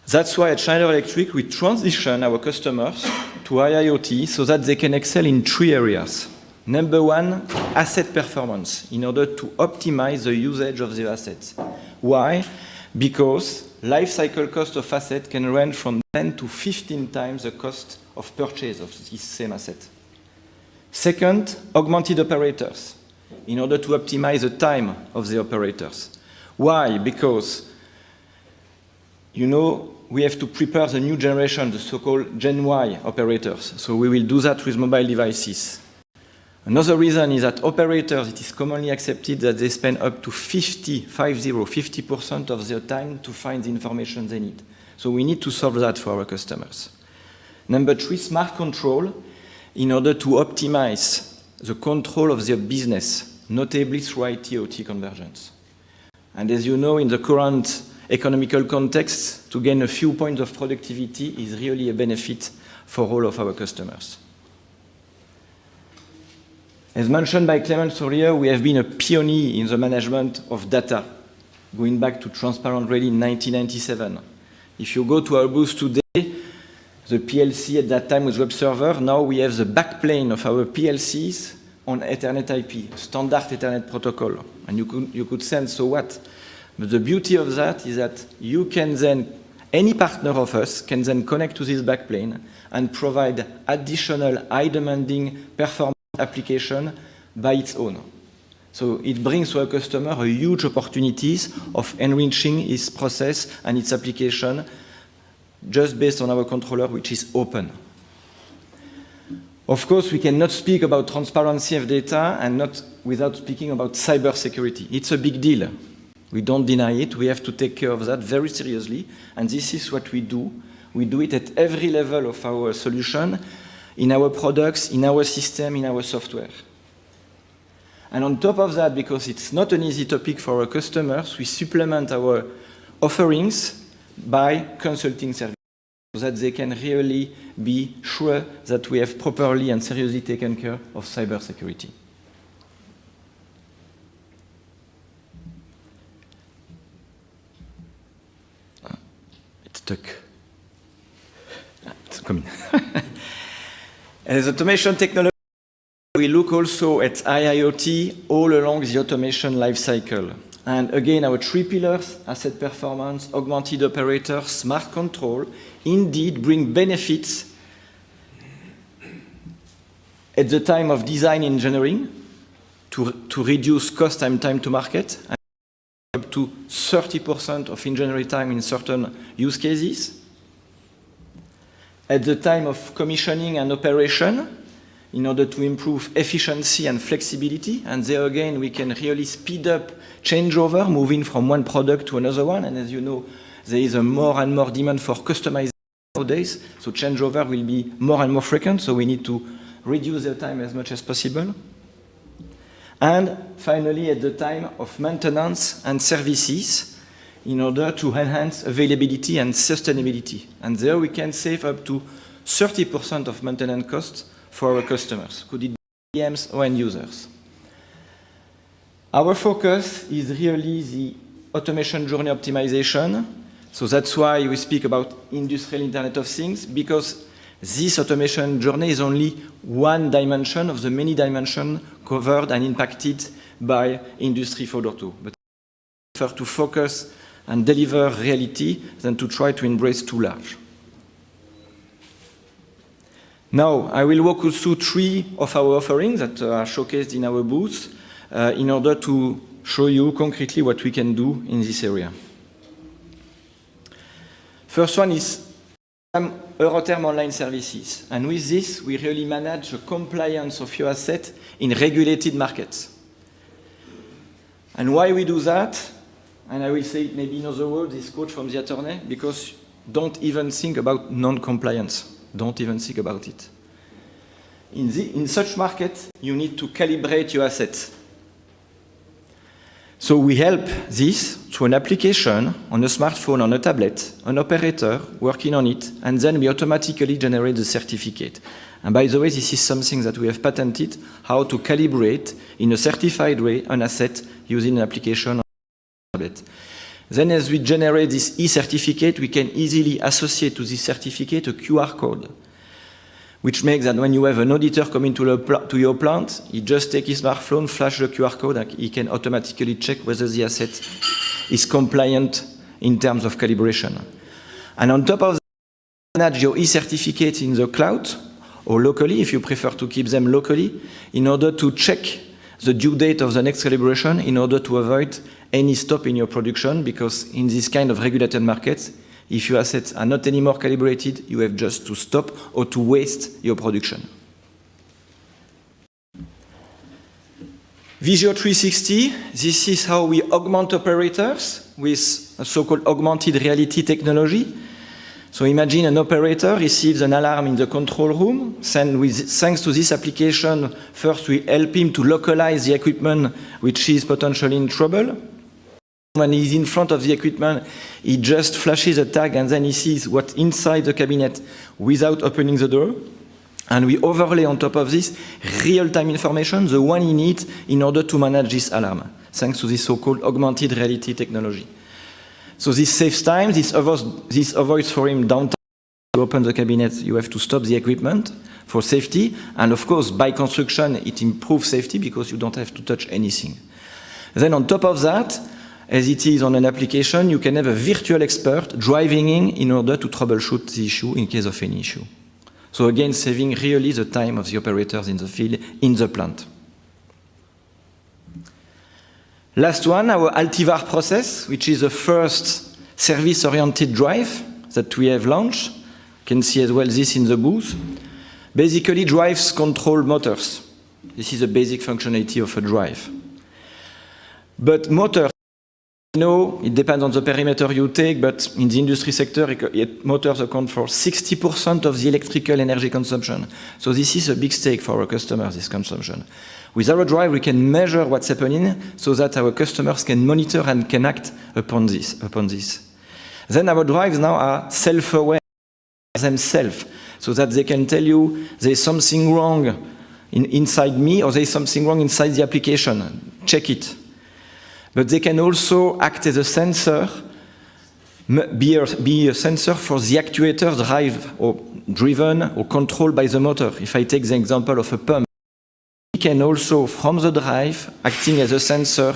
That's why at Schneider Electric we transition our customers to IIoT so that they can excel in 3 areas. Number 1, asset performance, in order to optimize the usage of the assets. Why? Because life cycle cost of asset can range from 10 to 15 times the cost of purchase of this same asset. Second, augmented operators, in order to optimize the time of the operators. Why? Because, we have to prepare the new generation, the so-called Gen Y operators. So we will do that with mobile devices. Another reason is that operators, it is commonly accepted that they spend up to 50% of their time to find the information they need. So we need to solve that for our customers. Number 3, smart control, in order to optimize the control of their business, notably through IT-OT convergence. And as you know, in the current economical context, to gain a few points of productivity is really a benefit for all of our customers. As mentioned by Clemens earlier, we have been a pioneer in the management of data, going back to Transparent Relay in 1997. If you go to our booth today, the PLC at that time was web server. Now we have the backplane of our PLCs on Ethernet IP, standard Ethernet protocol. And you could sense, so what? But the beauty of that is that you can then, any partner of us can then connect to this backplane and provide additional high-demanding performance application by its own. So it brings to a customer a huge opportunities of enriching its process and its application just based on our controller, which is open. Of course, we cannot speak about transparency of data and not without speaking about cybersecurity. It's a big deal. We don't deny it. We have to take care of that very seriously. And this is what we do. We do it at every level of our solution, in our products, in our system, in our software. And on top of that, because it's not an easy topic for our customers, we supplement our offerings by consulting services so that they can really be sure that we have properly and seriously taken care of cybersecurity. It's stuck. It's coming. As automation technology, we look also at IIoT all along the automation life cycle. And again, our 3 pillars, asset performance, augmented operators, smart control, indeed bring benefits at the time of design engineering to reduce cost and time to market, and up to 30% of engineering time in certain use cases. At the time of commissioning and operation, in order to improve efficiency and flexibility, and there again we can really speed up changeover, moving from one product to another one, and as you know, there is a more and more demand for customization nowadays, so changeover will be more and more frequent, so we need to reduce the time as much as possible. And finally, at the time of maintenance and services, in order to enhance availability and sustainability. And there we can save up to 30% of maintenance costs for our customers, could it be OEMs or end users. Our focus is really the automation journey optimization. So that's why we speak about industrial Internet of Things, because this automation journey is only one dimension of the many dimensions covered and impacted by Industry 4.2. But I prefer to focus and deliver reality than to try to embrace too large. Now, I will walk you through 3 of our offerings that are showcased in our booth in order to show you concretely what we can do in this area. First one is Eurotherm Online Services. And with this, we really manage the compliance of your asset in regulated markets. And why we do that? And I will say it maybe in other words, this quote from the attorney, because don't even think about non-compliance. Don't even think about it. In such market, you need to calibrate your assets. So we help this through an application on a smartphone, on a tablet, an operator working on it, and then we automatically generate the certificate. And by the way, this is something that we have patented, how to calibrate in a certified way an asset using an application on a tablet. Then as we generate this e-certificate, we can easily associate to this certificate a QR code, which makes that when you have an auditor coming to your plant, he just takes his smartphone, flash the QR code, and he can automatically check whether the asset is compliant in terms of calibration. And on top of that, manage your e-certificate in the cloud, or locally, if you prefer to keep them locally, in order to check the due date of the next calibration in order to avoid any stop in your production, because in this kind of regulated markets, if your assets are not anymore calibrated, you have just to stop or to waste your production. Visio 360, this is how we augment operators with a so-called augmented reality technology. So imagine an operator receives an alarm in the control room, thanks to this application, first we help him to localize the equipment which is potentially in trouble. When he's in front of the equipment, he just flashes a tag and then he sees what's inside the cabinet without opening the door. And we overlay on top of this real-time information, the one he needs in order to manage this alarm, thanks to this so-called augmented reality technology. So this saves time, this avoids for him downtime. To open the cabinet, you have to stop the equipment for safety. And of course, by construction, it improves safety because you don't have to touch anything. Then on top of that, as it is on an application, you can have a virtual expert driving in order to troubleshoot the issue in case of any issue. So again, saving really the time of the operators in the field, in the plant. Last one, our Altivar process, which is the first service-oriented drive that we have launched. You can see as well this in the booth. Basically, drives control motors. This is the basic functionality of a drive. But motors, it depends on the perimeter you take, but in the industry sector, motors account for 60% of the electrical energy consumption. So this is a big stake for our customers, this consumption. With our drive, we can measure what's happening so that our customers can monitor and can act upon this. Then our drives now are self-aware themselves, so that they can tell you there's something wrong inside me or there's something wrong inside the application. Check it. But they can also act as a sensor, be a sensor for the actuator driven or controlled by the motor. If I take the example of a pump, we can also, from the drive, acting as a sensor,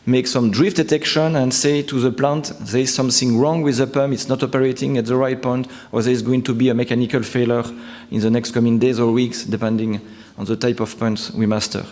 make some drift detection and say to the plant, there is something wrong with the pump, it's not operating at the right point, or there is going to be a mechanical failure in the next coming days or weeks, depending on the type of pumps we master.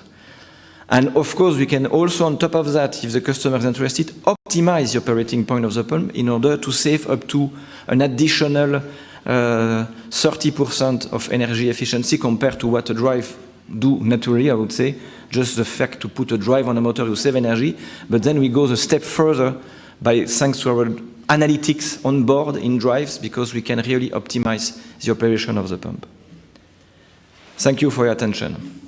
And of course, we can also, on top of that, if the customer is interested, optimize the operating point of the pump in order to save up to an additional 30% of energy efficiency compared to what a drive do naturally, I would say. Just the fact to put a drive on a motor, you save energy. But then we go a step further thanks to our analytics on board in drives, because we can really optimize the operation of the pump. Thank you for your attention.